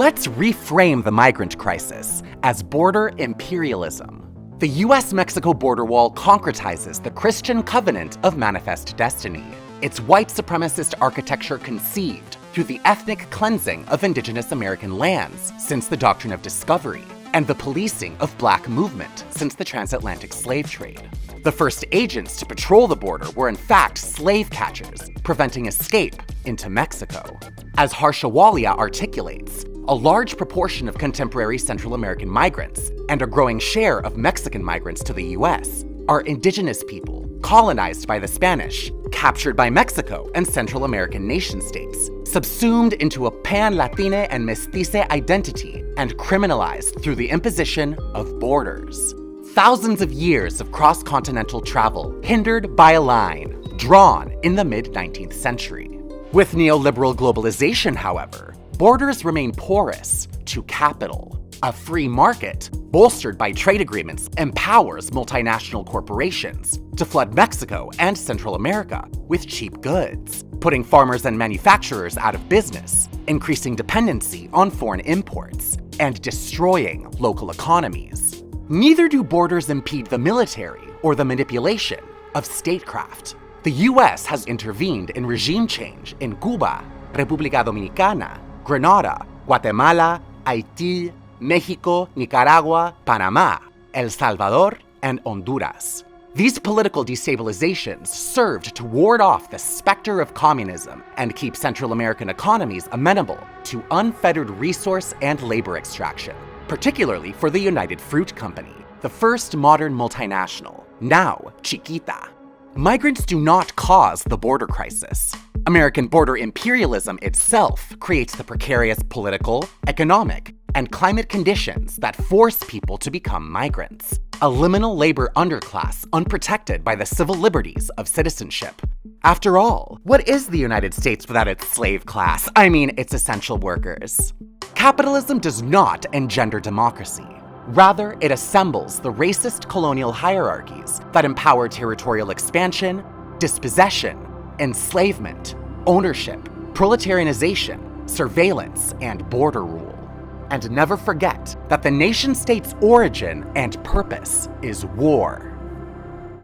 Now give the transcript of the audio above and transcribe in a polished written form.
Let's reframe the migrant crisis as border imperialism. The US-Mexico border wall concretizes the Christian covenant of manifest destiny. It's white supremacist architecture conceived through the ethnic cleansing of indigenous American lands since the Doctrine of Discovery, and the policing of black movement since the transatlantic slave trade. The first agents to patrol the border were in fact slave catchers, preventing escape into Mexico. As Harsha Walia articulates, a large proportion of contemporary Central American migrants, and a growing share of Mexican migrants to the US, are indigenous people, colonized by the Spanish, captured by Mexico and Central American nation-states, subsumed into a pan-Latine and mestize identity, and criminalized through the imposition of borders. Thousands of years of cross-continental travel hindered by a line drawn in the mid-19th century. With neoliberal globalization, however, borders remain porous to capital. A free market, bolstered by trade agreements, empowers multinational corporations to flood Mexico and Central America with cheap goods, putting farmers and manufacturers out of business, increasing dependency on foreign imports, and destroying local economies. Neither do borders impede the military or the manipulation of statecraft. The US has intervened in regime change in Cuba, República Dominicana, Grenada, Guatemala, Haití, Mexico, Nicaragua, Panama, El Salvador, and Honduras. These political destabilizations served to ward off the specter of communism and keep Central American economies amenable to unfettered resource and labor extraction, particularly for the United Fruit Company, the first modern multinational, now Chiquita. Migrants do not cause the border crisis. American border imperialism itself creates the precarious political, economic, and climate conditions that force people to become migrants. A liminal labor underclass unprotected by the civil liberties of citizenship. After all, what is the United States without its slave class? I mean, its essential workers. Capitalism does not engender democracy. Rather, it assembles the racist colonial hierarchies that empower territorial expansion, dispossession, enslavement, ownership, proletarianization, surveillance, and border rule. And never forget that the nation-state's origin and purpose is war.